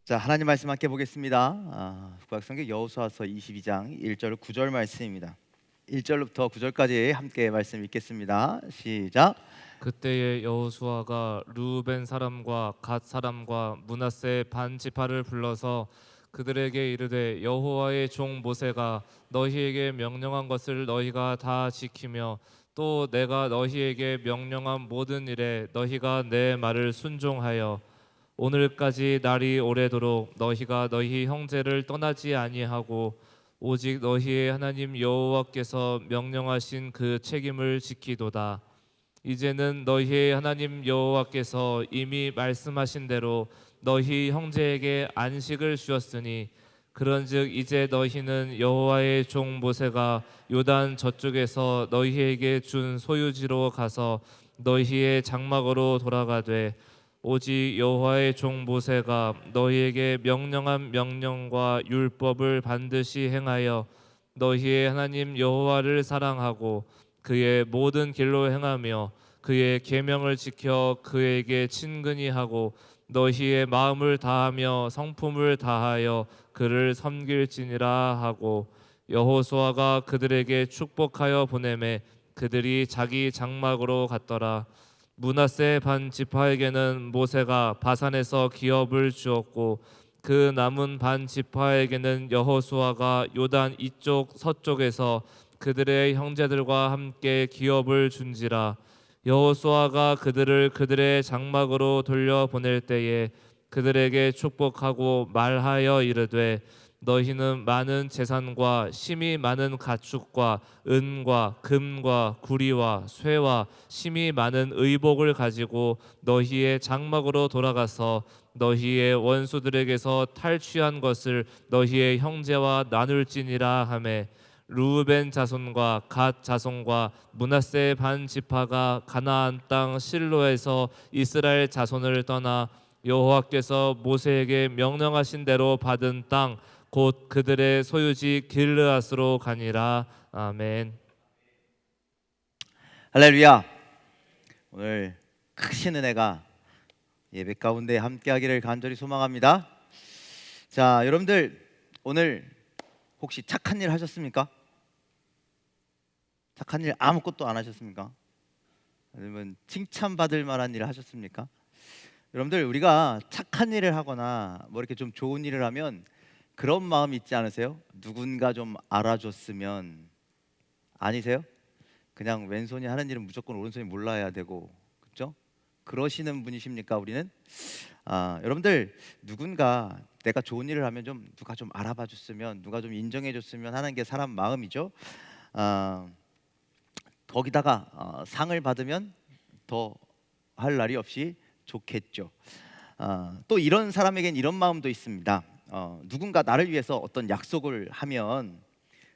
자, 하나님 말씀 함께 보겠습니다. 구약성경 여호수아서 22장 1절 9절 말씀입니다. 1절부터 9절까지 함께 말씀 읽겠습니다. 시작. 그때에 여호수아가 르우벤 사람과 갓 사람과 므낫세 반 지파를 불러서 그들에게 이르되 여호와의 종 모세가 너희에게 명령한 것을 너희가 다 지키며 또 내가 너희에게 명령한 모든 일에 너희가 내 말을 순종하여 오늘까지 날이 오래도록 너희가 너희 형제를 떠나지 아니하고 오직 너희의 하나님 여호와께서 명령하신 그 책임을 지키도다. 이제는 너희의 하나님 여호와께서 이미 말씀하신 대로 너희 형제에게 안식을 주었으니 그런즉 이제 너희는 여호와의 종 모세가 요단 저쪽에서 너희에게 준 소유지로 가서 너희의 장막으로 돌아가되 오직 여호와의 종 모세가 너희에게 명령한 명령과 율법을 반드시 행하여 너희의 하나님 여호와를 사랑하고 그의 모든 길로 행하며 그의 계명을 지켜 그에게 친근히 하고 너희의 마음을 다하며 성품을 다하여 그를 섬길지니라 하고 여호수아가 그들에게 축복하여 보내매 그들이 자기 장막으로 갔더라. 므낫세 반 지파에게는 모세가 바산에서 기업을 주었고 그 남은 반 지파에게는 여호수아가 요단 이쪽 서쪽에서 그들의 형제들과 함께 기업을 준지라. 여호수아가 그들을 그들의 장막으로 돌려보낼 때에 그들에게 축복하고 말하여 이르되 너희는 많은 재산과 심이 많은 가축과 은과 금과 구리와 쇠와 심이 많은 의복을 가지고 너희의 장막으로 돌아가서 너희의 원수들에게서 탈취한 것을 너희의 형제와 나눌지니라 하매 르우벤 자손과 갓 자손과 므낫세 반 지파가 가나안 땅 실로에서 이스라엘 자손을 떠나 여호와께서 모세에게 명령하신 대로 받은 땅 곧 그들의 소유지 길르앗으로 가니라. 아멘. 할렐루야. 오늘 크신 은혜가 예배 가운데 함께하기를 간절히 소망합니다. 자, 여러분들 오늘 혹시 착한 일 하셨습니까? 착한 일 아무것도 안 하셨습니까? 아니면 칭찬받을 만한 일을 하셨습니까? 여러분들 우리가 착한 일을 하거나 뭐 이렇게 좀 좋은 일을 하면 그런 마음 있지 않으세요? 누군가 좀 알아줬으면. 아니세요? 그냥 왼손이 하는 일은 무조건 오른손이 몰라야 되고, 그렇죠? 그러시는 분이십니까? 우리는 여러분들 누군가 내가 좋은 일을 하면 좀 누가 좀 알아봐 줬으면, 누가 좀 인정해 줬으면 하는 게 사람 마음이죠. 아, 거기다가 상을 받으면 더 할 날이 없이 좋겠죠. 또 이런 사람에겐 이런 마음도 있습니다. 누군가 나를 위해서 어떤 약속을 하면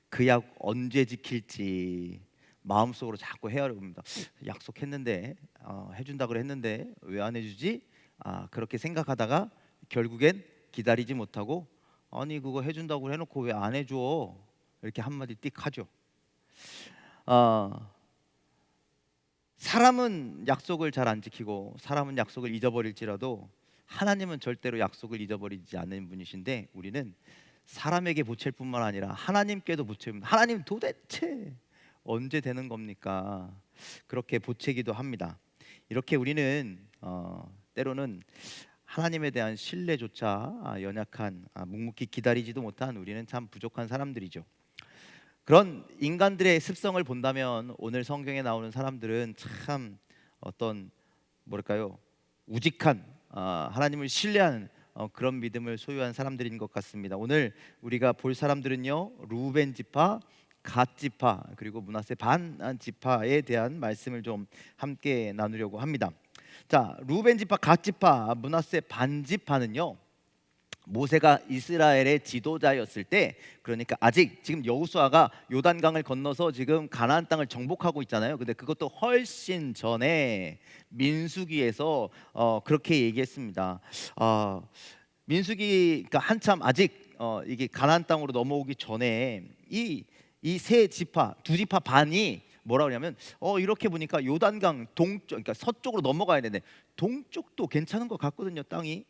그 약 언제 지킬지 마음속으로 자꾸 헤아려봅니다. 약속했는데 해준다 그랬는데 왜 안 해주지? 그렇게 생각하다가 결국엔 기다리지 못하고 아니 그거 해준다고 해놓고 왜 안 해줘? 이렇게 한마디 띡 하죠. 사람은 약속을 잘 안 지키고 사람은 약속을 잊어버릴지라도 하나님은 절대로 약속을 잊어버리지 않는 분이신데 우리는 사람에게 보챌 뿐만 아니라 하나님께도 보채면 하나님 도대체 언제 되는 겁니까? 그렇게 보채기도 합니다. 이렇게 우리는 때로는 하나님에 대한 신뢰조차 연약한 묵묵히 기다리지도 못한 우리는 참 부족한 사람들이죠. 그런 인간들의 습성을 본다면 오늘 성경에 나오는 사람들은 참 어떤 뭐랄까요 우직한 하나님을 신뢰하는 그런 믿음을 소유한 사람들인 것 같습니다. 오늘 우리가 볼 사람들은요 루벤 지파, 갓 지파 그리고 므낫세 반 지파에 대한 말씀을 좀 함께 나누려고 합니다. 자, 루벤 지파, 갓 지파, 므낫세 반 지파는요 모세가 이스라엘의 지도자였을 때, 그러니까 아직 지금 여호수아가 요단강을 건너서 지금 가나안 땅을 정복하고 있잖아요. 근데 그것도 훨씬 전에 민수기에서 그렇게 얘기했습니다. 민수기가 한참 아직 이게 가나안 땅으로 넘어오기 전에 이 세 지파, 두 지파 반이 뭐라 그러냐면 이렇게 보니까 요단강 동쪽, 그러니까 서쪽으로 넘어가야 되는데 동쪽도 괜찮은 것 같거든요, 땅이.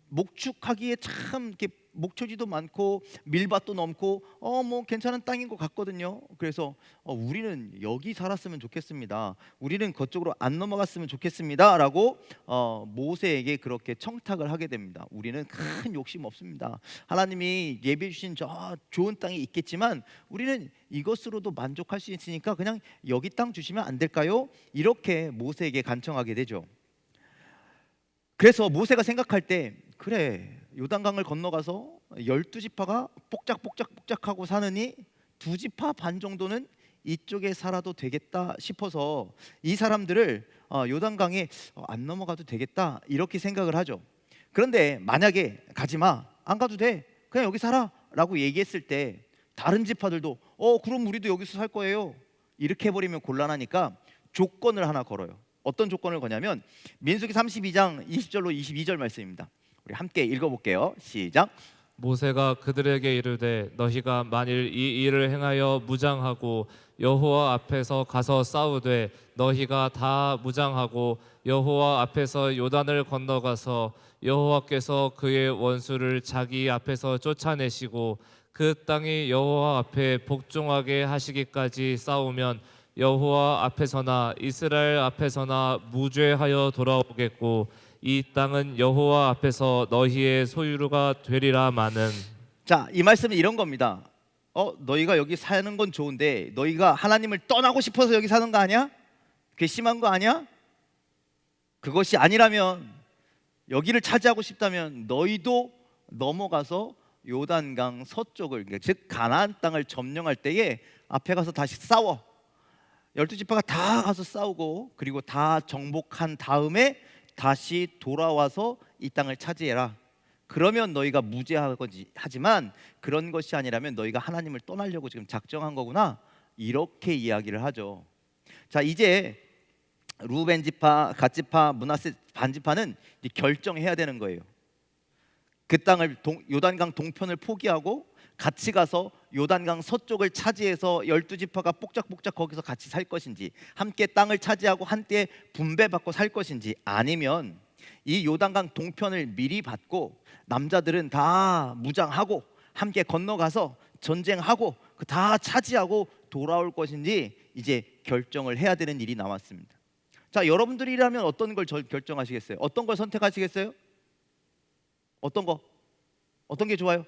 목축하기에 참 이렇게 목초지도 많고 밀밭도 넘고 뭐 괜찮은 땅인 것 같거든요. 그래서 우리는 여기 살았으면 좋겠습니다. 우리는 그쪽으로 안 넘어갔으면 좋겠습니다라고 모세에게 그렇게 청탁을 하게 됩니다. 우리는 큰 욕심 없습니다. 하나님이 예비해 주신 저 좋은 땅이 있겠지만 우리는 이것으로도 만족할 수 있으니까 그냥 여기 땅 주시면 안 될까요? 이렇게 모세에게 간청하게 되죠. 그래서 모세가 생각할 때 그래, 요단강을 건너가서 12지파가 뽁짝뽁짝뽁짝하고 사느니 2지파 반 정도는 이쪽에 살아도 되겠다 싶어서 이 사람들을 요단강에 안 넘어가도 되겠다 이렇게 생각을 하죠. 그런데 만약에 가지마, 안 가도 돼, 그냥 여기 살아 라고 얘기했을 때 다른 지파들도 그럼 우리도 여기서 살 거예요 이렇게 해버리면 곤란하니까 조건을 하나 걸어요. 어떤 조건을 거냐면 민수기 32장 20절로 22절 말씀입니다. 우리 함께 읽어볼게요. 시작. 모세가 그들에게 이르되 너희가 만일 이 일을 행하여 무장하고 여호와 앞에서 가서 싸우되 너희가 다 무장하고 여호와 앞에서 요단을 건너가서 여호와께서 그의 원수를 자기 앞에서 쫓아내시고 그 땅이 여호와 앞에 복종하게 하시기까지 싸우면 여호와 앞에서나 이스라엘 앞에서나 무죄하여 돌아오겠고 이 땅은 여호와 앞에서 너희의 소유가 되리라 마는. 자, 이 말씀은 이런 겁니다. 너희가 여기 사는 건 좋은데 너희가 하나님을 떠나고 싶어서 여기 사는 거 아니야? 괘씸한 거 아니야? 그것이 아니라면, 여기를 차지하고 싶다면 너희도 넘어가서 요단강 서쪽을, 즉 가나안 땅을 점령할 때에 앞에 가서 다시 싸워. 12지파가 다 가서 싸우고 그리고 다 정복한 다음에 다시 돌아와서 이 땅을 차지해라. 그러면 너희가 무죄하거지. 하지만 그런 것이 아니라면 너희가 하나님을 떠나려고 지금 작정한 거구나, 이렇게 이야기를 하죠. 자, 이제 루벤 지파, 갓 지파, 므낫세 반 지파는 결정해야 되는 거예요. 그 땅을 요단강 동편을 포기하고 같이 가서 요단강 서쪽을 차지해서 12지파가 뽁짝뽁짝 거기서 같이 살 것인지, 함께 땅을 차지하고 한때 분배받고 살 것인지, 아니면 이 요단강 동편을 미리 받고 남자들은 다 무장하고 함께 건너가서 전쟁하고 다 차지하고 돌아올 것인지 이제 결정을 해야 되는 일이 남았습니다. 자, 여러분들이라면 어떤 걸 결정하시겠어요? 어떤 걸 선택하시겠어요? 어떤 거? 어떤 게 좋아요?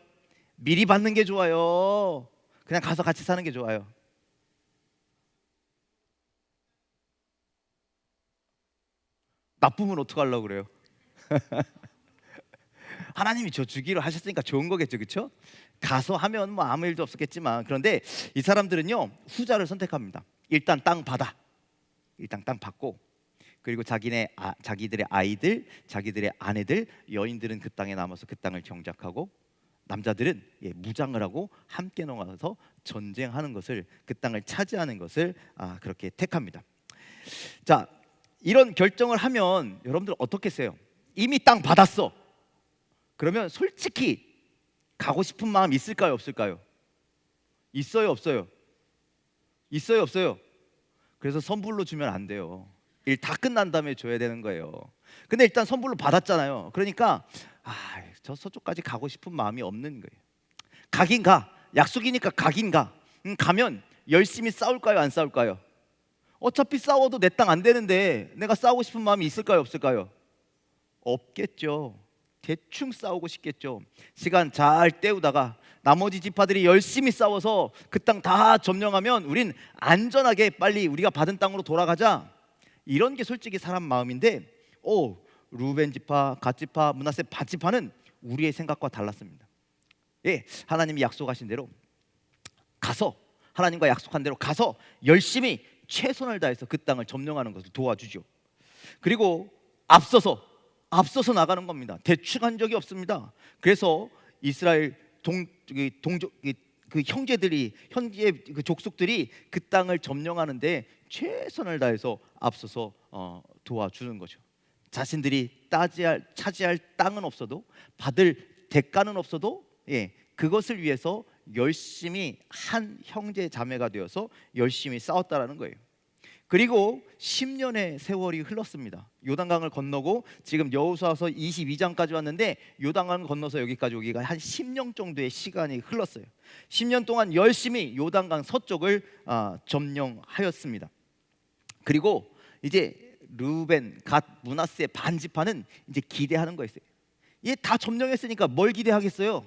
미리 받는 게 좋아요? 그냥 가서 같이 사는 게 좋아요? 나쁘면 어떡하려고 그래요? 하나님이 저 주기로 하셨으니까 좋은 거겠죠, 그렇죠? 가서 하면 뭐 아무 일도 없었겠지만, 그런데 이 사람들은요 후자를 선택합니다. 일단 땅 받아. 일단 땅 받고, 그리고 자기들의 아이들, 자기들의 아내들, 여인들은 그 땅에 남아서 그 땅을 정착하고, 남자들은 무장을 하고 함께 나가서 전쟁하는 것을, 그 땅을 차지하는 것을 그렇게 택합니다. 자, 이런 결정을 하면 여러분들 어떻겠어요? 이미 땅 받았어. 그러면 솔직히 가고 싶은 마음 있을까요, 없을까요? 있어요, 없어요? 있어요, 없어요? 그래서 선불로 주면 안 돼요. 일 다 끝난 다음에 줘야 되는 거예요. 근데 일단 선불로 받았잖아요. 그러니까 저 서쪽까지 가고 싶은 마음이 없는 거예요. 가긴 가. 약속이니까 가긴 가. 가면 열심히 싸울까요, 안 싸울까요? 어차피 싸워도 내 땅 안 되는데 내가 싸우고 싶은 마음이 있을까요, 없을까요? 없겠죠. 대충 싸우고 싶겠죠. 시간 잘 때우다가 나머지 지파들이 열심히 싸워서 그 땅 다 점령하면 우린 안전하게 빨리 우리가 받은 땅으로 돌아가자, 이런 게 솔직히 사람 마음인데, 루벤 지파, 갓 지파, 므낫세 반 지파는 우리의 생각과 달랐습니다. 하나님이 약속하신 대로 가서, 하나님과 약속한 대로 가서 열심히 최선을 다해서 그 땅을 점령하는 것을 도와주죠. 그리고 앞서서 나가는 겁니다. 대충 한 적이 없습니다. 그래서 이스라엘 그 형제들이, 현지의 그 족속들이 그 땅을 점령하는데 최선을 다해서 앞서서 도와주는 거죠. 자신들이 차지할 땅은 없어도, 받을 대가는 없어도 그것을 위해서 열심히 한 형제 자매가 되어서 열심히 싸웠다라는 거예요. 그리고 10년의 세월이 흘렀습니다. 요단강을 건너고 지금 여호수아서 22장까지 왔는데 요단강을 건너서 여기까지 오기가 한 10년 정도의 시간이 흘렀어요. 10년 동안 열심히 요단강 서쪽을 점령하였습니다. 그리고 이제 르우벤, 갓, 므낫세 반지파는 이제 기대하는 거였어요. 얘 다 점령했으니까 뭘 기대하겠어요?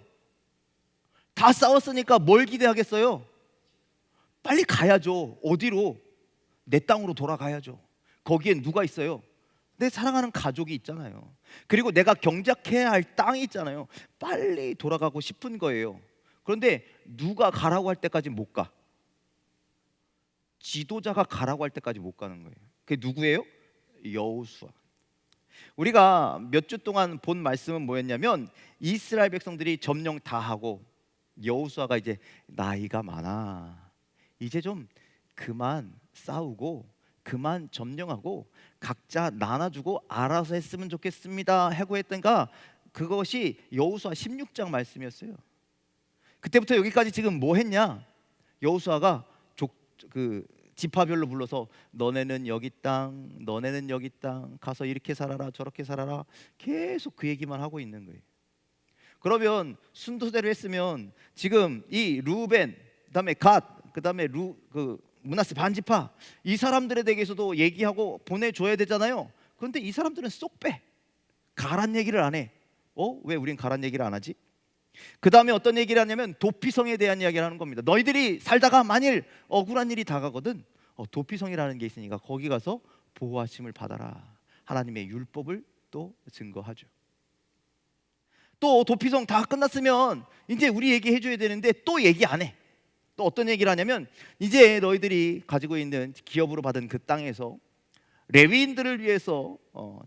다 싸웠으니까 뭘 기대하겠어요? 빨리 가야죠. 어디로? 내 땅으로 돌아가야죠. 거기엔 누가 있어요? 내 사랑하는 가족이 있잖아요. 그리고 내가 경작해야 할 땅이 있잖아요. 빨리 돌아가고 싶은 거예요. 그런데 누가 가라고 할 때까지 못 가. 지도자가 가라고 할 때까지 못 가는 거예요. 그게 누구예요? 여호수아. 우리가 몇 주 동안 본 말씀은 뭐였냐면 이스라엘 백성들이 점령 다 하고 여호수아가 이제 나이가 많아. 이제 좀 그만 싸우고 그만 점령하고 각자 나눠주고 알아서 했으면 좋겠습니다 하고 했던가, 그것이 여호수아 16장 말씀이었어요. 그때부터 여기까지 지금 뭐 했냐? 여호수아가 지파별로 불러서 너네는 여기 땅, 너네는 여기 땅 가서 이렇게 살아라 저렇게 살아라 계속 그 얘기만 하고 있는 거예요. 그러면 순서대로 했으면 지금 이 루벤, 그다음에 갓, 그다음에 므낫세 반지파 이 사람들에 대해서도 얘기하고 보내줘야 되잖아요. 그런데 이 사람들은 쏙 빼. 가란 얘기를 안 해. 왜 우린 가란 얘기를 안 하지? 그 다음에 어떤 얘기를 하냐면 도피성에 대한 이야기를 하는 겁니다. 너희들이 살다가 만일 억울한 일이 다가거든 도피성이라는 게 있으니까 거기 가서 보호하심을 받아라. 하나님의 율법을 또 증거하죠. 또 도피성 다 끝났으면 이제 우리 얘기해 줘야 되는데 또 얘기 안 해. 또 어떤 얘기를 하냐면 이제 너희들이 가지고 있는 기업으로 받은 그 땅에서 레위인들을 위해서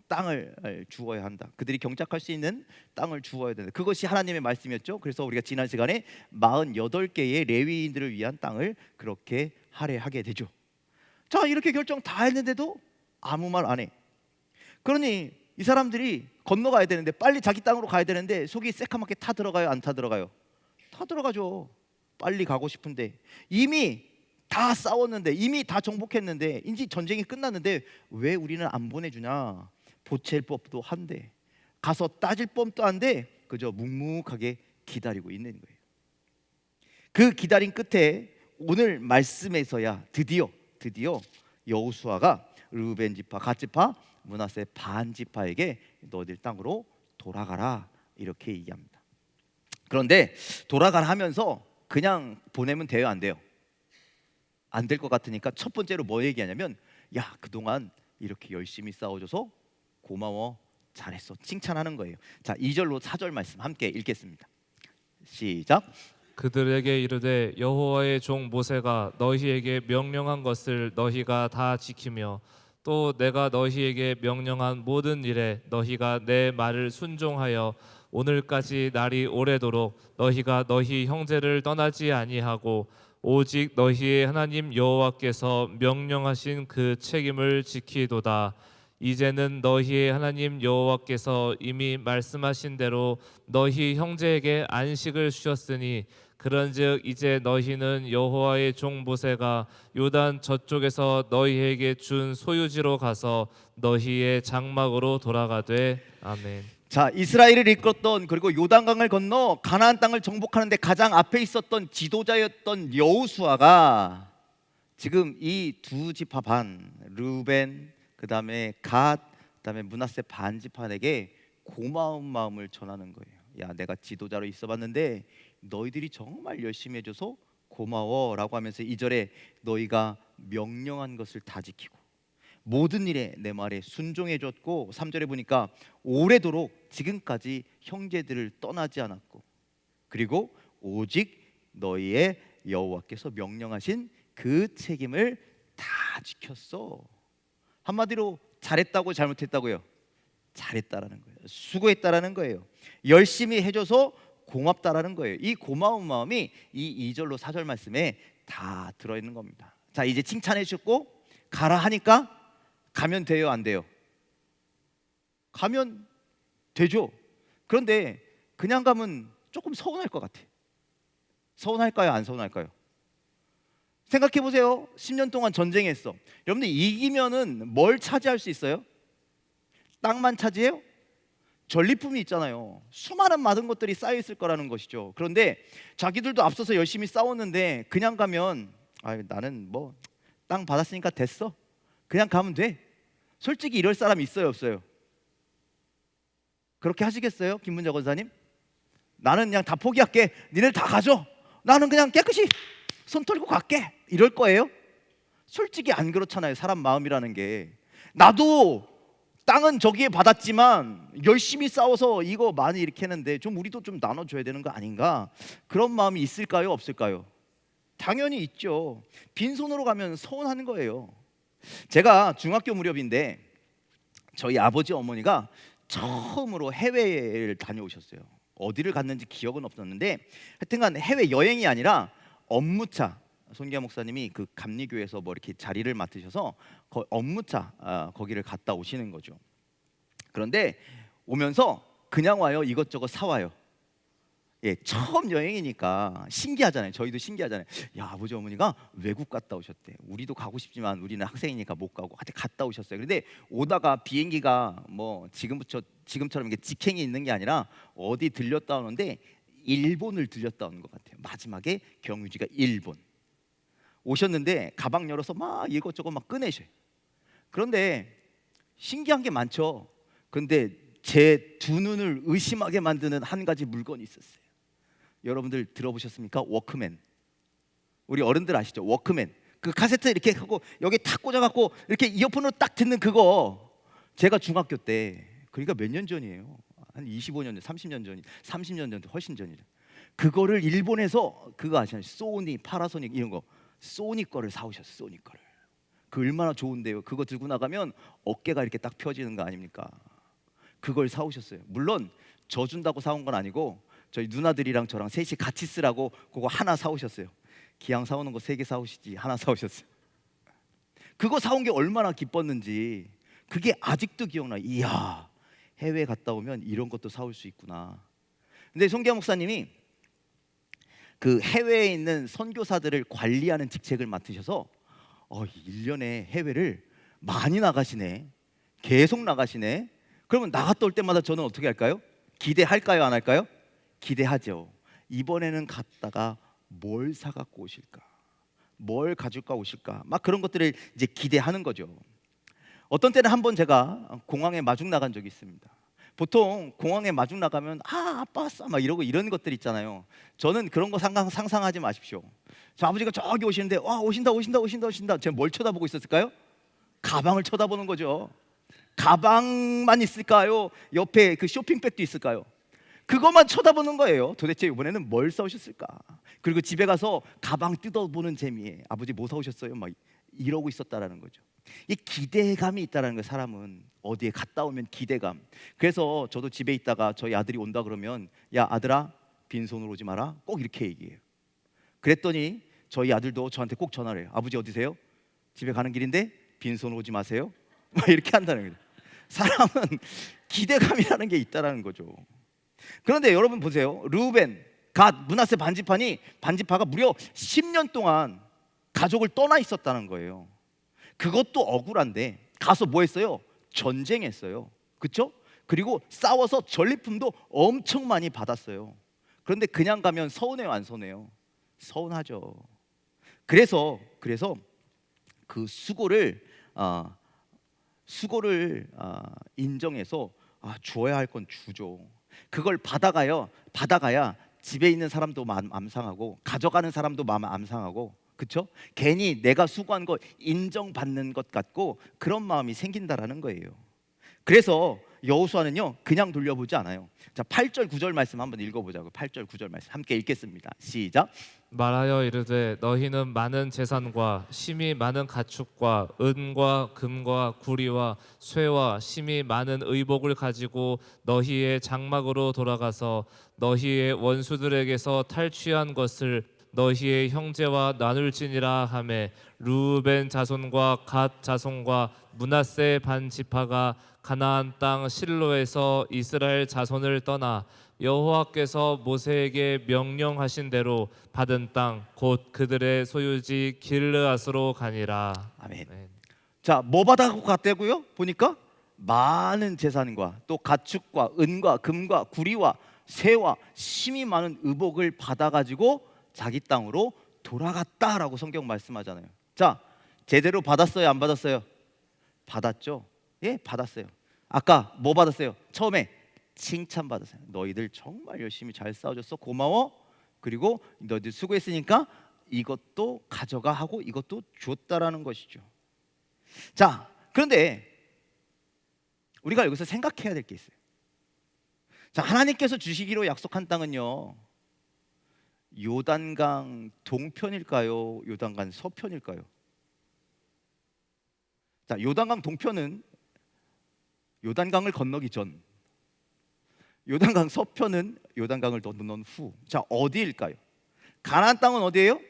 땅을 주어야 한다. 그들이 경작할 수 있는 땅을 주어야 된다. 그것이 하나님의 말씀이었죠. 그래서 우리가 지난 시간에 48개의 레위인들을 위한 땅을 그렇게 할애하게 되죠. 자, 이렇게 결정 다 했는데도 아무 말 안 해. 그러니 이 사람들이 건너가야 되는데, 빨리 자기 땅으로 가야 되는데 속이 새카맣게 타 들어가요, 안 타 들어가요? 타 들어가죠. 빨리 가고 싶은데 이미 다 싸웠는데, 이미 다 정복했는데, 이제 전쟁이 끝났는데 왜 우리는 안 보내주냐? 보챌 법도 한데, 가서 따질 법도 한데, 그저 묵묵하게 기다리고 있는 거예요. 그 기다린 끝에 오늘 말씀에서야 드디어 여호수아가 르우벤 지파, 갓 지파, 므낫세 반 지파에게 너희들 땅으로 돌아가라 이렇게 얘기합니다. 그런데 돌아가라 하면서 그냥 보내면 돼요, 안 돼요? 안 될 것 같으니까 첫 번째로 뭐 얘기하냐면, 야, 그동안 이렇게 열심히 싸워줘서 고마워, 잘했어, 칭찬하는 거예요. 자, 2절로 4절 말씀 함께 읽겠습니다. 시작. 그들에게 이르되 여호와의 종 모세가 너희에게 명령한 것을 너희가 다 지키며 또 내가 너희에게 명령한 모든 일에 너희가 내 말을 순종하여 오늘까지 날이 오래도록 너희가 너희 형제를 떠나지 아니하고 오직 너희의 하나님 여호와께서 명령하신 그 책임을 지키도다. 이제는 너희의 하나님 여호와께서 이미 말씀하신 대로 너희 형제에게 안식을 주셨으니 그런즉 이제 너희는 여호와의 종 모세가 요단 저쪽에서 너희에게 준 소유지로 가서 너희의 장막으로 돌아가되. 아멘. 자, 이스라엘을 이끌었던, 그리고 요단강을 건너 가나안 땅을 정복하는데 가장 앞에 있었던 지도자였던 여호수아가 지금 이 두 지파 반, 르우벤, 그다음에 갓, 그다음에 므낫세 반 지파에게 고마운 마음을 전하는 거예요. 야, 내가 지도자로 있어봤는데 너희들이 정말 열심히 해줘서 고마워라고 하면서 2절에 너희가 명령한 것을 다 지키고 모든 일에 내 말에 순종해줬고, 3절에 보니까 오래도록 지금까지 형제들을 떠나지 않았고, 그리고 오직 너희의 여호와께서 명령하신 그 책임을 다 지켰어. 한마디로 잘했다고 잘못했다고요? 잘했다라는 거예요. 수고했다라는 거예요. 열심히 해줘서 고맙다라는 거예요. 이 고마운 마음이 이 2절로 4절 말씀에 다 들어있는 겁니다. 자, 이제 칭찬해 주셨고 가라 하니까 가면 돼요, 안 돼요? 가면 되죠. 그런데 그냥 가면 조금 서운할 것 같아. 서운할까요, 안 서운할까요? 생각해 보세요. 10년 동안 전쟁했어. 여러분들 이기면은 뭘 차지할 수 있어요? 땅만 차지해요? 전리품이 있잖아요. 수많은 많은 것들이 쌓여 있을 거라는 것이죠. 그런데 자기들도 앞서서 열심히 싸웠는데 그냥 가면 나는 뭐 땅 받았으니까 됐어. 그냥 가면 돼. 솔직히 이럴 사람 있어요, 없어요? 그렇게 하시겠어요, 김문자 권사님? 나는 그냥 다 포기할게. 니네 다 가져. 나는 그냥 깨끗이 손 털고 갈게. 이럴 거예요? 솔직히 안 그렇잖아요. 사람 마음이라는 게. 나도 땅은 저기에 받았지만 열심히 싸워서 이거 많이 이렇게 했는데 좀 우리도 좀 나눠줘야 되는 거 아닌가? 그런 마음이 있을까요, 없을까요? 당연히 있죠. 빈손으로 가면 서운한 거예요. 제가 중학교 무렵인데 저희 아버지 어머니가 처음으로 해외를 다녀오셨어요. 어디를 갔는지 기억은 없었는데 하여튼간 해외 여행이 아니라 업무차, 손기아 목사님이 그 감리교에서 뭐 이렇게 자리를 맡으셔서 업무차 거기를 갔다 오시는 거죠. 그런데 오면서 그냥 와요? 이것저것 사와요? 예, 처음 여행이니까 신기하잖아요. 저희도 신기하잖아요. 야, 아버지 어머니가 외국 갔다 오셨대. 우리도 가고 싶지만 우리는 학생이니까 못 가고 하여튼 갔다 오셨어요. 그런데 오다가 비행기가 뭐 지금처럼 이게 직행이 있는 게 아니라 어디 들렸다 오는데 일본을 들렸다 오는 것 같아요. 마지막에 경유지가 일본. 오셨는데 가방 열어서 막 이것저것 막 꺼내셔요. 그런데 신기한 게 많죠. 그런데 제 두 눈을 의심하게 만드는 한 가지 물건이 있었어요. 여러분들 들어보셨습니까? 워크맨. 우리 어른들 아시죠? 워크맨. 그 카세트 이렇게 하고 여기 탁 꽂아갖고 이렇게 이어폰으로 딱 듣는 그거. 제가 중학교 때, 그러니까 몇 년 전이에요. 한 25년 전, 30년 전, 30년 전, 훨씬 전이죠. 그거를 일본에서 그거 아시나요? 소니, 파라소닉 이런 거 소니 거를 사오셨어요. 소니 거를. 그 얼마나 좋은데요. 그거 들고 나가면 어깨가 이렇게 딱 펴지는 거 아닙니까? 그걸 사오셨어요. 물론 저 준다고 사온 건 아니고 저희 누나들이랑 저랑 셋이 같이 쓰라고 그거 하나 사오셨어요. 기왕 사오는 거 3개 사오시지 하나 사오셨어요. 그거 사온 게 얼마나 기뻤는지 그게 아직도 기억나요. 이야, 해외 갔다 오면 이런 것도 사올 수 있구나. 근데 손기아 목사님이 그 해외에 있는 선교사들을 관리하는 직책을 맡으셔서 1년에 해외를 많이 나가시네. 계속 나가시네. 그러면 나갔다 올 때마다 저는 어떻게 할까요? 기대할까요, 안 할까요? 기대하죠. 이번에는 갔다가 뭘 사갖고 오실까? 뭘 가져가 오실까? 막 그런 것들을 이제 기대하는 거죠. 어떤 때는 한번 제가 공항에 마중 나간 적이 있습니다. 보통 공항에 마중 나가면 아빠 왔어 막 이러고 이런 것들 있잖아요. 저는 그런 거 상상하지 마십시오. 저 아버지가 저기 오시는데 오신다. 제가 뭘 쳐다보고 있었을까요? 가방을 쳐다보는 거죠. 가방만 있을까요? 옆에 그 쇼핑백도 있을까요? 그것만 쳐다보는 거예요. 도대체 이번에는 뭘 사오셨을까? 그리고 집에 가서 가방 뜯어보는 재미에 아버지 뭐 사오셨어요? 막 이러고 있었다라는 거죠. 이 기대감이 있다라는 거예요. 사람은 어디에 갔다 오면 기대감. 그래서 저도 집에 있다가 저희 아들이 온다 그러면 야 아들아 빈손으로 오지 마라 꼭 이렇게 얘기해요. 그랬더니 저희 아들도 저한테 꼭 전화를 해요. 아버지 어디세요? 집에 가는 길인데 빈손으로 오지 마세요. 막 이렇게 한다는 거예요. 사람은 기대감이라는 게 있다라는 거죠. 그런데 여러분 보세요. 르우벤, 갓, 므낫세 반지파가 무려 10년 동안 가족을 떠나 있었다는 거예요. 그것도 억울한데 가서 뭐 했어요? 전쟁했어요. 그렇죠? 그리고 싸워서 전리품도 엄청 많이 받았어요. 그런데 그냥 가면 서운해요, 안 서운해요? 서운하죠. 그래서 그 수고를 인정해서 주어야 할 건 주죠. 그걸 받아가야 집에 있는 사람도 마음 암상하고 가져가는 사람도 마음 암상하고, 그렇죠? 괜히 내가 수고한 거 인정받는 것 같고 그런 마음이 생긴다라는 거예요. 그래서 여호수아는요 그냥 돌려보지 않아요. 자, 8절 9절 말씀 한번 읽어보자고. 8절 9절 말씀 함께 읽겠습니다. 시작. 말하여 이르되 너희는 많은 재산과 심이 많은 가축과 은과 금과 구리와 쇠와 심이 많은 의복을 가지고 너희의 장막으로 돌아가서 너희의 원수들에게서 탈취한 것을 너희의 형제와 나눌지니라 하매 르우벤 자손과 갓 자손과 므낫세 반 지파가 가나안 땅 실로에서 이스라엘 자손을 떠나 여호와께서 모세에게 명령하신 대로 받은 땅 곧 그들의 소유지 길르앗으로 가니라. 아멘. 아멘. 자, 뭐 받아갖고 갔다고요? 보니까 많은 재산과 또 가축과 은과 금과 구리와 새와 심이 많은 의복을 받아가지고 자기 땅으로 돌아갔다라고 성경 말씀하잖아요. 자, 제대로 받았어요? 안 받았어요? 받았죠? 예, 받았어요. 아까 뭐 받았어요? 처음에 칭찬 받았어요. 너희들 정말 열심히 잘 싸워줬어. 고마워. 그리고 너희들 수고했으니까 이것도 가져가 하고 이것도 줬다라는 것이죠. 자, 그런데 우리가 여기서 생각해야 될 게 있어요. 자, 하나님께서 주시기로 약속한 땅은요, 요단강 동편일까요? 요단강 서편일까요? 자, 요단강 동편은 요단강을 건너기 전, 요단강 서편은 요단강을 건넌 후. 자, 어디일까요? 가나안 땅은 어디예요?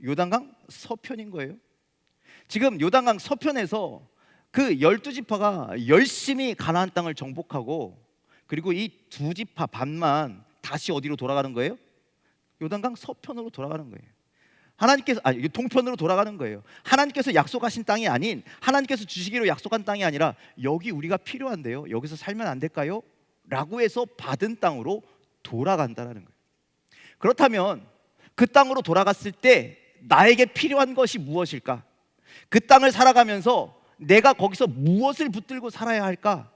요단강 서편인 거예요. 지금 요단강 서편에서 그 12지파가 열심히 가나안 땅을 정복하고, 그리고 이 두 지파 반만 다시 어디로 돌아가는 거예요? 요단강 서편으로 돌아가는 거예요. 하나님께서 동편으로 돌아가는 거예요. 하나님께서 약속하신 땅이 아닌, 하나님께서 주시기로 약속한 땅이 아니라 여기 우리가 필요한데요, 여기서 살면 안 될까요? 라고 해서 받은 땅으로 돌아간다라는 거예요. 그렇다면 그 땅으로 돌아갔을 때 나에게 필요한 것이 무엇일까? 그 땅을 살아가면서 내가 거기서 무엇을 붙들고 살아야 할까?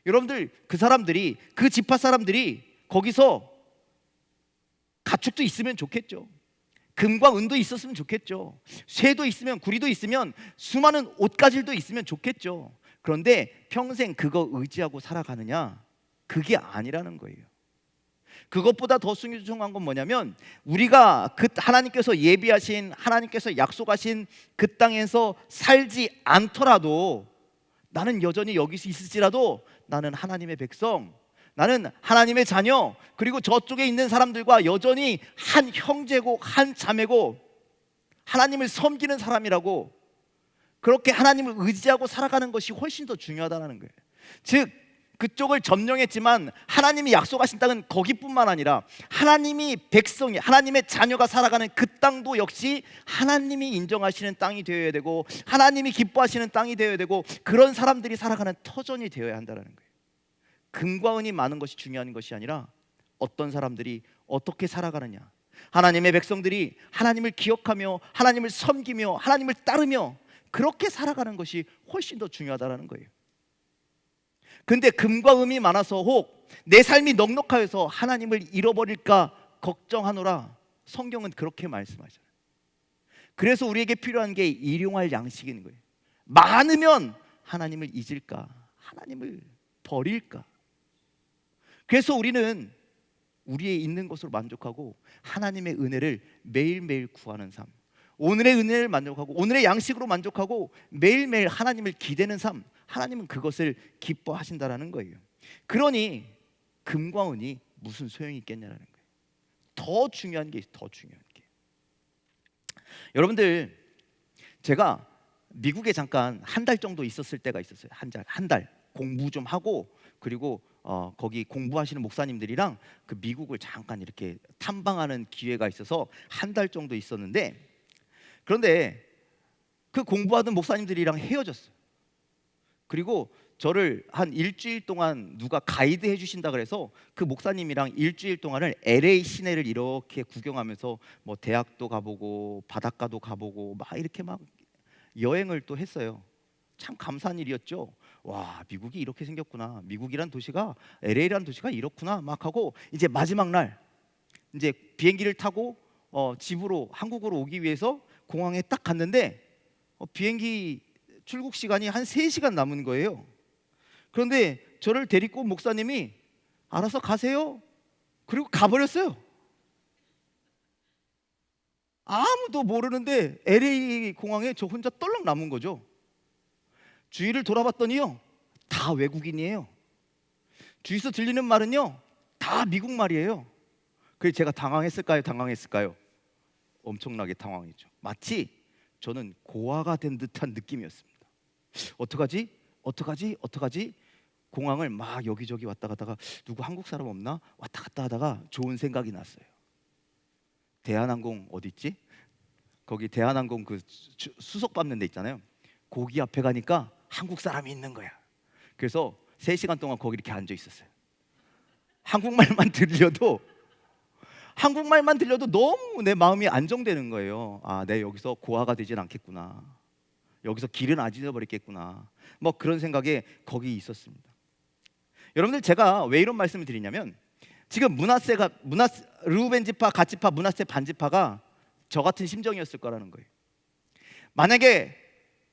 여러분들, 그 사람들이, 그 지파 사람들이 거기서 가축도 있으면 좋겠죠. 금과 은도 있었으면 좋겠죠. 쇠도 있으면, 구리도 있으면, 수많은 옷가질도 있으면 좋겠죠. 그런데 평생 그거 의지하고 살아가느냐? 그게 아니라는 거예요. 그것보다 더 중요한 건 뭐냐면, 우리가 그 하나님께서 예비하신, 하나님께서 약속하신 그 땅에서 살지 않더라도, 나는 여전히 여기서 있을지라도 나는 하나님의 백성, 나는 하나님의 자녀, 그리고 저쪽에 있는 사람들과 여전히 한 형제고 한 자매고 하나님을 섬기는 사람이라고, 그렇게 하나님을 의지하고 살아가는 것이 훨씬 더 중요하다는 거예요. 즉, 그쪽을 점령했지만 하나님이 약속하신 땅은 거기뿐만 아니라 하나님이 백성이, 하나님의 자녀가 살아가는 그 땅도 역시 하나님이 인정하시는 땅이 되어야 되고, 하나님이 기뻐하시는 땅이 되어야 되고, 그런 사람들이 살아가는 터전이 되어야 한다는 거예요. 금과 은이 많은 것이 중요한 것이 아니라 어떤 사람들이 어떻게 살아가느냐, 하나님의 백성들이 하나님을 기억하며 하나님을 섬기며 하나님을 따르며 그렇게 살아가는 것이 훨씬 더 중요하다는 거예요. 근데 금과 은이 많아서 혹 내 삶이 넉넉하여서 하나님을 잃어버릴까 걱정하노라, 성경은 그렇게 말씀하잖아요. 그래서 우리에게 필요한 게 일용할 양식인 거예요. 많으면 하나님을 잊을까, 하나님을 버릴까. 그래서 우리는 우리의 있는 것으로 만족하고 하나님의 은혜를 매일매일 구하는 삶, 오늘의 은혜를 만족하고 오늘의 양식으로 만족하고 매일매일 하나님을 기대는 삶, 하나님은 그것을 기뻐하신다라는 거예요. 그러니 금과 은이 무슨 소용이 있겠냐라는 거예요. 더 중요한 게 있어요. 더 중요한 게, 여러분들, 제가 미국에 잠깐 한 달 정도 있었을 때가 있었어요. 한 달 공부 좀 하고, 그리고 거기 공부하시는 목사님들이랑 그 미국을 잠깐 이렇게 탐방하는 기회가 있어서 한 달 정도 있었는데, 그런데 그 공부하던 목사님들이랑 헤어졌어요. 그리고 저를 한 일주일 동안 누가 가이드 해주신다 그래서 그 목사님이랑 일주일 동안을 LA 시내를 이렇게 구경하면서 뭐 대학도 가보고 바닷가도 가보고 막 이렇게 막 여행을 또 했어요. 참 감사한 일이었죠. 와, 미국이 이렇게 생겼구나, 미국이란 도시가, LA란 도시가 이렇구나 막 하고, 이제 마지막 날 이제 비행기를 타고 집으로, 한국으로 오기 위해서 공항에 딱 갔는데 비행기 출국 시간이 한 3시간 남은 거예요. 그런데 저를 데리고 온 목사님이 알아서 가세요, 그리고 가버렸어요. 아무도 모르는데 LA 공항에 저 혼자 떨렁 남은 거죠. 주위를 돌아봤더니요, 다 외국인이에요. 주위에서 들리는 말은요, 다 미국 말이에요. 그래서 제가 당황했을까요? 당황했을까요? 엄청나게 당황했죠. 마치 저는 고아가 된 듯한 느낌이었습니다. 어떡하지? 어떡하지? 어떡하지? 공항을 막 여기저기 왔다 갔다가 누구 한국 사람 없나 왔다 갔다 하다가 좋은 생각이 났어요. 대한항공 어디 있지? 거기 대한항공 그 수속 밟는 데 있잖아요. 거기 앞에 가니까 한국 사람이 있는 거야. 그래서 3시간 동안 거기 이렇게 앉아 있었어요. 한국말만 들려도 너무 내 마음이 안정되는 거예요. 아, 내 여기서 고아가 되진 않겠구나. 여기서 길은 안 잊어버리겠구나. 뭐 그런 생각에 거기 있었습니다. 여러분들, 제가 왜 이런 말씀을 드리냐면, 지금 르우벤 지파, 갓 지파, 므낫세 반 지파가 저 같은 심정이었을 거라는 거예요. 만약에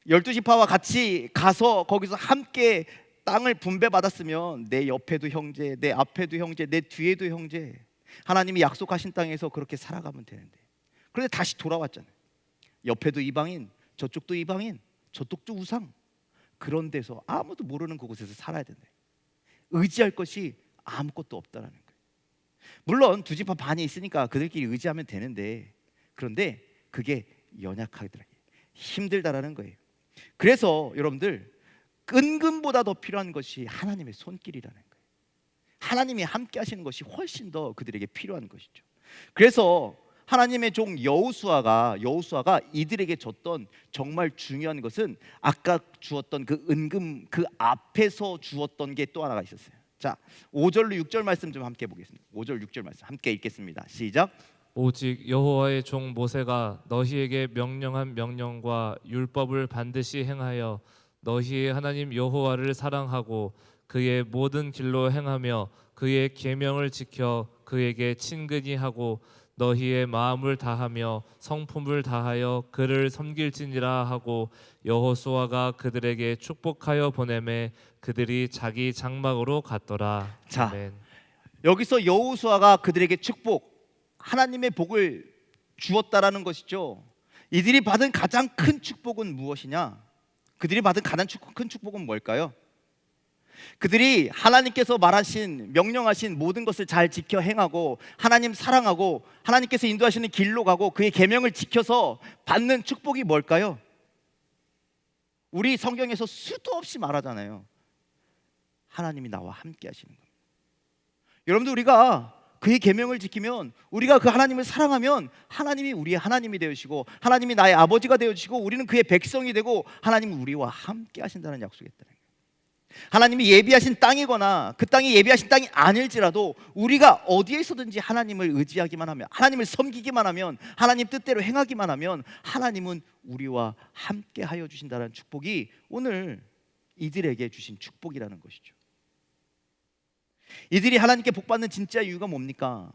12지파와 같이 가서 거기서 함께 땅을 분배받았으면 내 옆에도 형제, 내 앞에도 형제, 내 뒤에도 형제, 하나님이 약속하신 땅에서 그렇게 살아가면 되는데, 그런데 다시 돌아왔잖아요. 옆에도 이방인, 저쪽도 이방인, 저쪽도 우상, 그런 데서 아무도 모르는 그곳에서 살아야 된다. 의지할 것이 아무것도 없다라는 거예요. 물론 2지파 반이 있으니까 그들끼리 의지하면 되는데, 그런데 그게 연약하더라고요. 힘들다라는 거예요. 그래서 여러분들, 은금보다 더 필요한 것이 하나님의 손길이라는 거예요. 하나님이 함께 하시는 것이 훨씬 더 그들에게 필요한 것이죠. 그래서 하나님의 종 여호수아가 이들에게 줬던 정말 중요한 것은 아까 주었던 그 은금 그 앞에서 주었던 게 또 하나가 있었어요. 자, 5절로 6절 말씀 좀 함께 보겠습니다. 5절 6절 말씀 함께 읽겠습니다. 시작. 오직 여호와의 종 모세가 너희에게 명령한 명령과 율법을 반드시 행하여 너희의 하나님 여호와를 사랑하고 그의 모든 길로 행하며 그의 계명을 지켜 그에게 친근히 하고 너희의 마음을 다하며 성품을 다하여 그를 섬길지니라 하고 여호수아가 그들에게 축복하여 보내매 그들이 자기 장막으로 갔더라. 자, 아멘. 여기서 여호수아가 그들에게 축복, 하나님의 복을 주었다라는 것이죠. 이들이 받은 가장 큰 축복은 무엇이냐? 그들이 받은 가장 큰 축복은 뭘까요? 그들이 하나님께서 명령하신 모든 것을 잘 지켜 행하고 하나님 사랑하고 하나님께서 인도하시는 길로 가고 그의 계명을 지켜서 받는 축복이 뭘까요? 우리 성경에서 수도 없이 말하잖아요. 하나님이 나와 함께 하시는 겁니다. 여러분들, 우리가 그의 계명을 지키면, 우리가 그 하나님을 사랑하면 하나님이 우리의 하나님이 되시고 하나님이 나의 아버지가 되시고 우리는 그의 백성이 되고 하나님은 우리와 함께 하신다는 약속이 있다는 거예요. 하나님이 예비하신 땅이거나 그 땅이 예비하신 땅이 아닐지라도 우리가 어디에 있어든지 하나님을 의지하기만 하면, 하나님을 섬기기만 하면, 하나님 뜻대로 행하기만 하면 하나님은 우리와 함께 하여 주신다는 축복이 오늘 이들에게 주신 축복이라는 것이죠. 이들이 하나님께 복받는 진짜 이유가 뭡니까?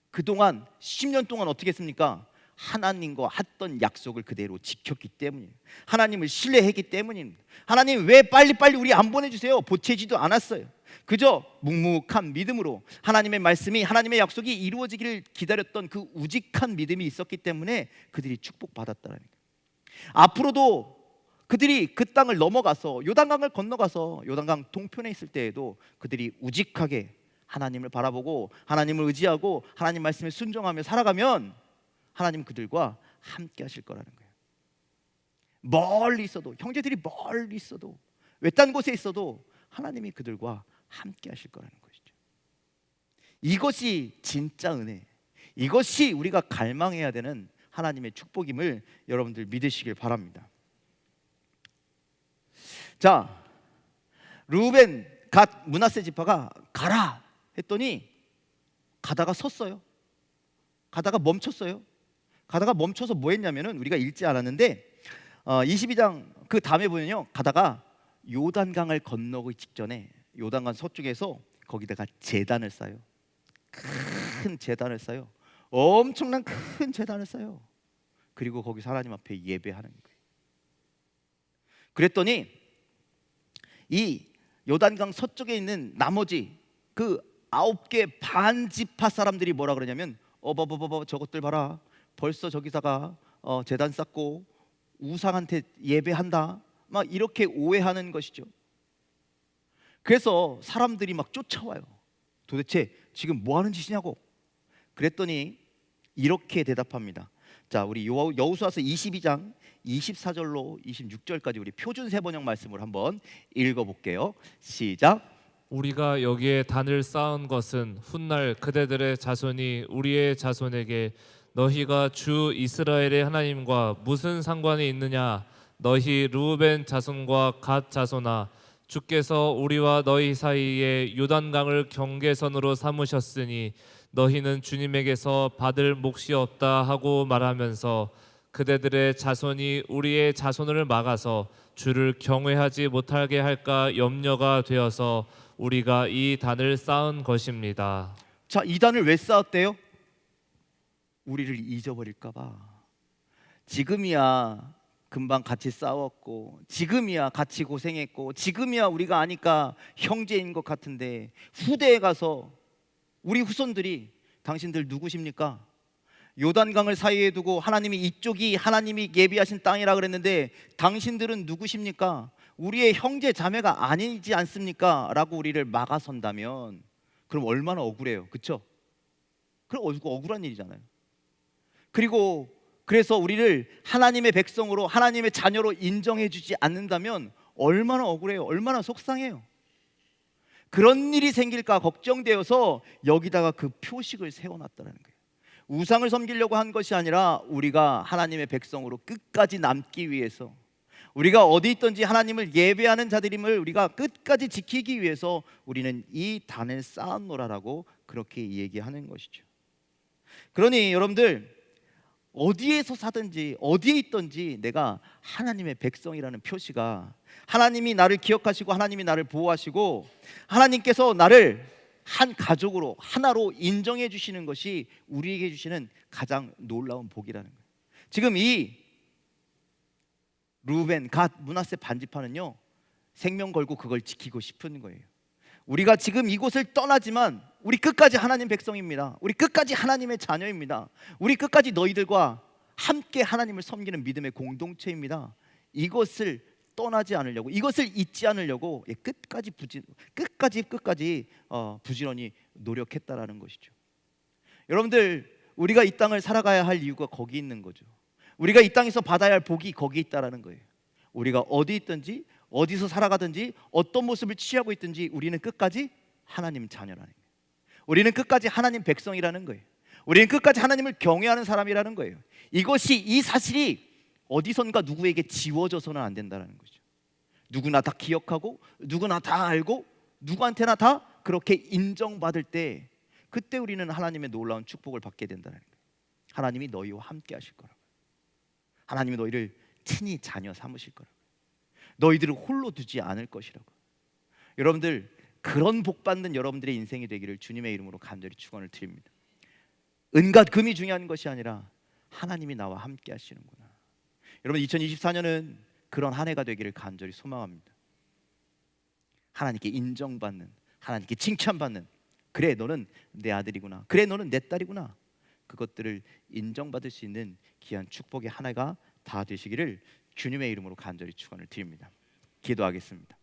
그동안 10년 동안 어떻게 했습니까? 하나님과 했던 약속을 그대로 지켰기 때문이에요. 하나님을 신뢰했기 때문입니다. 하나님, 왜 빨리빨리 우리 안 보내주세요? 보채지도 않았어요. 그저 묵묵한 믿음으로 하나님의 말씀이, 하나님의 약속이 이루어지기를 기다렸던 그 우직한 믿음이 있었기 때문에 그들이 축복받았다는 거예요. 앞으로도 그들이 그 땅을 넘어가서 요단강을 건너가서 요단강 동편에 있을 때에도 그들이 우직하게 하나님을 바라보고 하나님을 의지하고 하나님 말씀에 순종하며 살아가면 하나님 그들과 함께 하실 거라는 거예요. 멀리 있어도, 형제들이 멀리 있어도, 외딴 곳에 있어도 하나님이 그들과 함께 하실 거라는 것이죠. 이것이 진짜 은혜, 이것이 우리가 갈망해야 되는 하나님의 축복임을 여러분들 믿으시길 바랍니다. 자, 르우벤, 갓, 므낫세 지파가 가라 했더니 가다가 섰어요. 가다가 멈췄어요. 가다가 멈춰서 뭐 했냐면은, 우리가 읽지 않았는데 22장 그 다음에 보면요, 가다가 요단강을 건너기 직전에 요단강 서쪽에서 거기다가 제단을 쌓아요. 큰 제단을 쌓아요. 엄청난 큰 제단을 쌓아요. 그리고 거기서 하나님 앞에 예배하는 거예요. 그랬더니 이 요단강 서쪽에 있는 나머지 그 9개 반지파 사람들이 뭐라 그러냐면, 저것들 봐라, 벌써 저기다가 제단 쌓고 우상한테 예배한다, 막 이렇게 오해하는 것이죠. 그래서 사람들이 막 쫓아와요. 도대체 지금 뭐 하는 짓이냐고. 그랬더니 이렇게 대답합니다. 자, 우리 여호수아서 22장 24절로 26절까지 우리 표준 세번역 말씀을 한번 읽어볼게요. 시작. 우리가 여기에 단을 쌓은 것은 훗날 그대들의 자손이 우리의 자손에게 너희가 주 이스라엘의 하나님과 무슨 상관이 있느냐, 너희 르우벤 자손과 갓 자손아, 주께서 우리와 너희 사이에 요단강을 경계선으로 삼으셨으니 너희는 주님에게서 받을 몫이 없다 하고 말하면서 그대들의 자손이 우리의 자손을 막아서 주를 경외하지 못하게 할까 염려가 되어서 우리가 이 단을 쌓은 것입니다. 자, 이 단을 왜 쌓았대요? 우리를 잊어버릴까 봐. 지금이야 금방 같이 싸웠고, 지금이야 같이 고생했고, 지금이야 우리가 아니까 형제인 것 같은데 후대에 가서 우리 후손들이 당신들 누구십니까? 요단강을 사이에 두고 하나님이 이쪽이 하나님이 예비하신 땅이라 그랬는데 당신들은 누구십니까? 우리의 형제 자매가 아니지 않습니까? 라고 우리를 막아선다면 그럼 얼마나 억울해요, 그렇죠? 그럼 억울한 일이잖아요. 그리고 그래서 우리를 하나님의 백성으로, 하나님의 자녀로 인정해 주지 않는다면 얼마나 억울해요, 얼마나 속상해요. 그런 일이 생길까 걱정되어서 여기다가 그 표식을 세워놨다는 거예요. 우상을 섬기려고 한 것이 아니라 우리가 하나님의 백성으로 끝까지 남기 위해서, 우리가 어디 있든지 하나님을 예배하는 자들임을 우리가 끝까지 지키기 위해서 우리는 이 단을 쌓았노라라고 그렇게 얘기하는 것이죠. 그러니 여러분들, 어디에서 사든지 어디에 있든지 내가 하나님의 백성이라는 표시가, 하나님이 나를 기억하시고 하나님이 나를 보호하시고 하나님께서 나를 한 가족으로 하나로 인정해 주시는 것이 우리에게 주시는 가장 놀라운 복이라는 거예요. 지금 이 루벤, 갓, 므낫세 반지파는요, 생명 걸고 그걸 지키고 싶은 거예요. 우리가 지금 이곳을 떠나지만 우리 끝까지 하나님 백성입니다. 우리 끝까지 하나님의 자녀입니다. 우리 끝까지 너희들과 함께 하나님을 섬기는 믿음의 공동체입니다. 이것을 떠나지 않으려고, 이것을 잊지 않으려고 끝까지 부지런히 노력했다라는 것이죠. 여러분들, 우리가 이 땅을 살아가야 할 이유가 거기 있는 거죠. 우리가 이 땅에서 받아야 할 복이 거기 있다라는 거예요. 우리가 어디 있든지 어디서 살아가든지 어떤 모습을 취하고 있든지 우리는 끝까지 하나님 자녀라는 거예요. 우리는 끝까지 하나님 백성이라는 거예요. 우리는 끝까지 하나님을 경외하는 사람이라는 거예요. 이 사실이 어디선가 누구에게 지워져서는 안 된다는 거죠. 누구나 다 기억하고 누구나 다 알고 누구한테나 다 그렇게 인정받을 때, 그때 우리는 하나님의 놀라운 축복을 받게 된다는 거예요. 하나님이 너희와 함께 하실 거라고. 하나님이 너희를 친히 자녀 삼으실 거라고. 너희들을 홀로 두지 않을 것이라고. 여러분들, 그런 복 받는 여러분들의 인생이 되기를 주님의 이름으로 간절히 축원을 드립니다. 은과 금이 중요한 것이 아니라 하나님이 나와 함께 하시는구나. 여러분, 2024년은 그런 한 해가 되기를 간절히 소망합니다. 하나님께 인정받는, 하나님께 칭찬받는, 그래 너는 내 아들이구나, 그래 너는 내 딸이구나, 그것들을 인정받을 수 있는 귀한 축복의 한 해가 다 되시기를 주님의 이름으로 간절히 축원을 드립니다. 기도하겠습니다.